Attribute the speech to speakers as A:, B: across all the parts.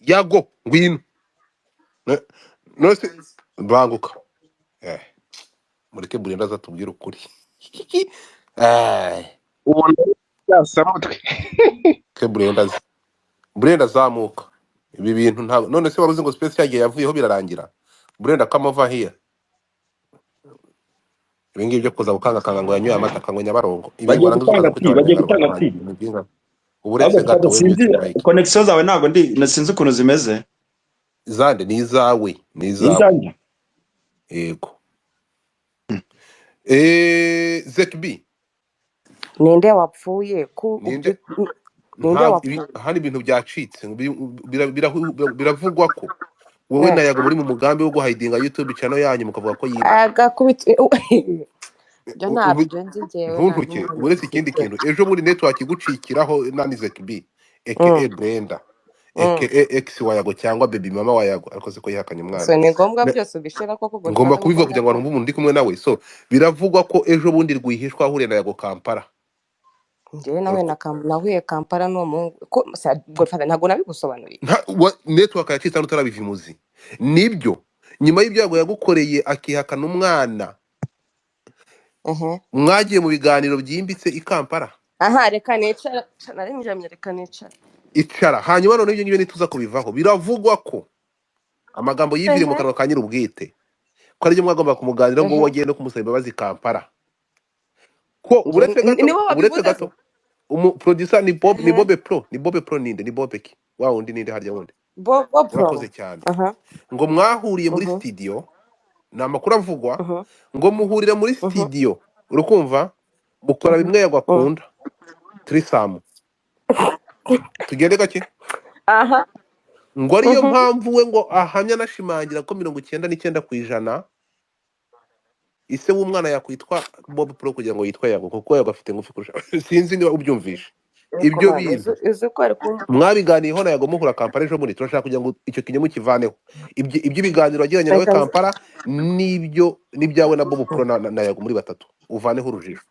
A: Yago ngwino. Ne- nose banguka. Eh, mureke Brenda azatubwira ukuri.
B: ubona yasamutwe
A: Ke Brenda zamuka. Ibi bintu ntabwo none se waruzi ngo space yagiye yavuyeho birarangira. Brenda kamova here. Ibi ngibi byo kuza gukanga ngo yanyoye amata akanywa Nyabarongo. Ibi
B: bagiye
A: warangiza
B: gutanga
A: ukaza
B: pi
A: kwitaba
B: bagiye
A: Nyabarongo
B: gutanga
A: kurangira
B: pi
A: ibintu byinga.
B: ahubwo
A: Uburetse
B: fata
A: gato we
B: sinzi
A: mute Mike.
B: connection zawe ntabwo sinzi ukuntu zimeze
A: Zande ni izawe, ni
B: ni
A: izawe.
B: inzange
A: Yego. ZB
C: ninde wapfuye ku
A: ninde
C: ninde
A: ntabwo
C: wapfuye
A: hari ibintu byacitse biravugwa ko wowe na Yago muri mu mugambi wo guhidinga YouTube channel yanyu mukavuga ko yiba.
C: agakubita byo ntabyo nzi njyewe nta
A: Ntuntuke
C: n'umwe
A: uburetse ikindi
C: mfite
A: kintu ejo muri network igucikiraho nani ZB aka Brenda aka X wa Yago cyangwa baby mama wa Yago ariko se ko yihakanye
C: so
A: umwana
C: ni ngombwa byose ubishira koko
A: ngomba
C: godfather ni
A: kubivuga
C: ngombwa
A: kugira ngo
C: ko
A: numve umuntu ndi kumwe nawe. So biravugwa ko ejo bundi rwihishwa ahuriye na Yago Kampala.
C: njyewe nawe nahuye Kampala n'uwo muhungu ko godfather ntabwo nabigusobanuriye
A: Network yacitse n'utarabiva imuzi nibyo nyuma y'ibyago yagukoreye akihakana umwana mwagiye mu biganiro byimbitse i Kampala.
C: aha reka nicara narinjamye reka nicara
A: Icara hanyuma none ibyo ngibyo nituza kubivaho biravugwa ko amagambo yivire mu kanwa ka nyir'ubwite ko aribyo mwagomba kumuganira ngo wagiye no kumusaba imbabazi Kampala ko uretse gato producer ni Bobe Pro ninde ni Bobe ki wa wundi ninde harya wundi urakoze cyane ngo mwahuriye muri studio ni amakuru avugwa ngo muhurira muri studio urukumva mukora bimwe Yago akunda trisamu tugende gake ngo ariyo mpamvu we ngo ahamya anashimangira ko 99% ise w'umwana yakwitwa Bob Pro kugira ngo yitwe Yago kuko Yago afite ngufi kurusha sinzi niba ubyumvishe ibyo bintu mwabiganiyeho na Yago muhura Kampala ejo muri turashaka kugira ngo icyo kinyemu kivaneho ibyo biganiro wagiranye nawe Kampala n'ibyawe na Bob Pro na Yago muri batatu uvaneho urujijo.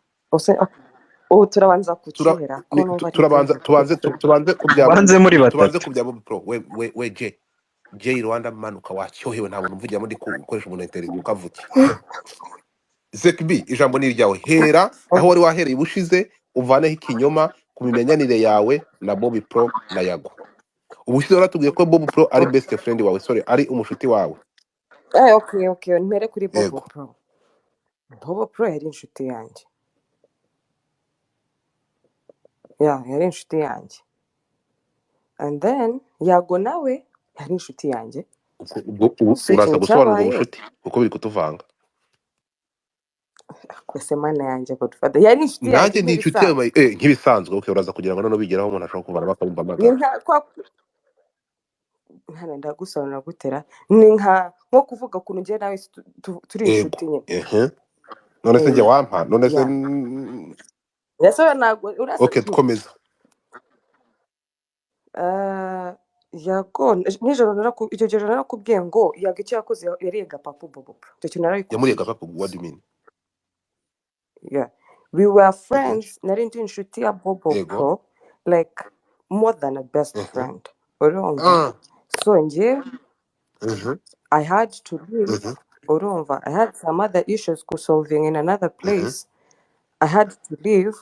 C: Turabanza kucyera ko numva
A: tubanze kubya Bob Pro we J Rwanda manuka wacyohewe ntabwo numvugira muri gukoresha umuntu interview ukavuki ZB ijambo ni iryawe hera aho wari wahereye ubushize uvaneho ikinyoma ku mimenyanire yawe na Bob Pro na Yago. Ubushize waratubwiye ko Bob Pro ari best friend wawe ari umushuti wawe.
C: Okay mpere kuri Bob Pro. Bob Pro yari inshuti yanjye yari inshuti yanjye and then Yago nawe yari inshuti yanjye
A: uraza gusobanura ubushuti kuko biri kutuvanga
C: kwese mana yanjye godfather yari inshuti yanjye
A: nanjye inshuti yawe nk'ibisanzwe uraza kugira ngo none bigeraho umuntu ashobora kuvana bakumva amagambo
C: hano ndagusobanura gutera ni nko kuvuga ukuntu njye nawe turi inshuti nyine
A: none se njye wampa none se
C: ese ntabwo
A: okay dukomeza
C: Yago nijoro icyo gihe narakubwiye ngo Yago icyo yakoze yariye gapapu Bob Pro icyo kintu narabikubwiye
A: yamuriye gapapu what do you mean?
C: Yeah, we were friends nari ndi inshuti ya Bob Pro like more than a best friend urumva so njye I had to leave urumva I had some other issues solving in another place I had to leave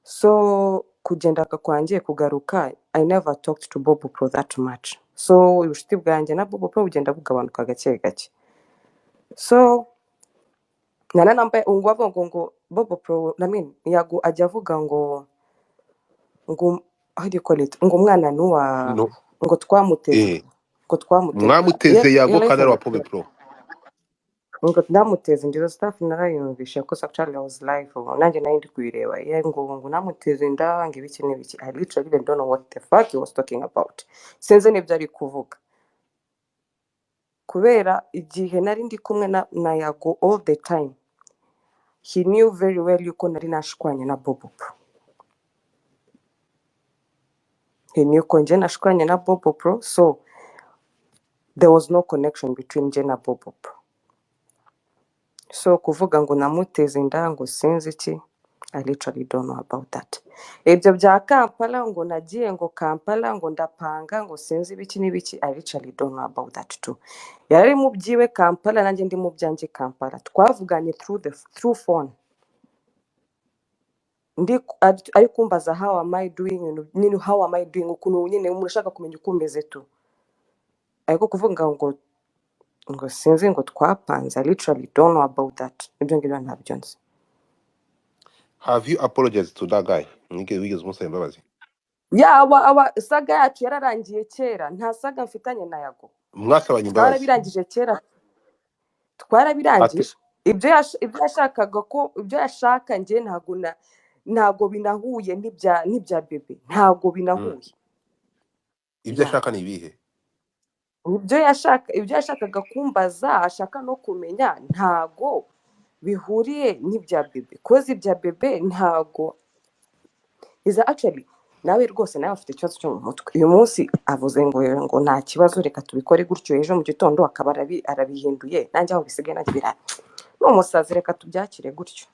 C: so kugenda kwanjye kugaruka I never talked to Bob Pro that much so ubucuti bwanjye na Bob Pro bugenda bugabanuka gake gake so nana nambaye ngo avuga ngo Bob Pro Yago ajya avuga ngo how do you call it ngo umwana nuwa ngo twamuteze
A: mwamuteze Yago kandi ari wa Bob Pro
C: ngo ndamuteze ndizo staff narayumvisha ko actually I was live nanjye nari ndi kuyireba ngo namuteze inda ngo ibiki n'ibiki I literally even don't know what the fuck he was talking about sinzi n'ibyo ari kuvuga kubera igihe nari ndi kumwe na Yago all the time he knew very well yuko nari nashwanye na Bob Pro he knew ko nje nashwanye na Bob Pro so there was no connection between nje na Bob Pro so kuvuga ngo namuteze inda ngo sinzi iki I literally don't know about that. Ibyo bya Kampala ngo nagiye ngo Kampala ngo ndapanga ngo sinzi ibiki n'ibiki, I literally don't know about that too. Yari mu byiwe Kampala nanjye ndi mu byanjye Kampala, twavuganye through phone, ari kumbaza how am I doing, nyine how am I doing, ukuntu nyine murashaka kumenya uko umeze tu, ariko kuvuga ngo sinzi ngo twapanze, I literally don't know about that. Ibyo ngibyo ntabyo nzi.
A: Have you apologized to that guy? Wigeze umusaba imbabazi?
C: Saga yacu yararangiye kera, nta saga mfitanye na Yago.
A: Mwasabanye imbabazi?
C: Twarabirangije kera, twarabirangije. Ibyo yashakaga ko ibyo yashaka njye ntago binahuye n'ibya bebe, ntago binahuye.
A: Ibyo ashaka ni ibihe?
C: Ibyo yashakaga kumbaza, ashaka no kumenya, ntago bihuriye n'ibya bebe, koze ibya bebe ntago is actually nawe rwose nawe afite ikibazo cyo mu mutwe. Uyu munsi avuze ngo nta kibazo, reka tubikore gutyo, ejo mu gitondo akaba arabihinduye, nanjye aho bisigaye nanjye n'umusazi, reka tubyakire gutyo.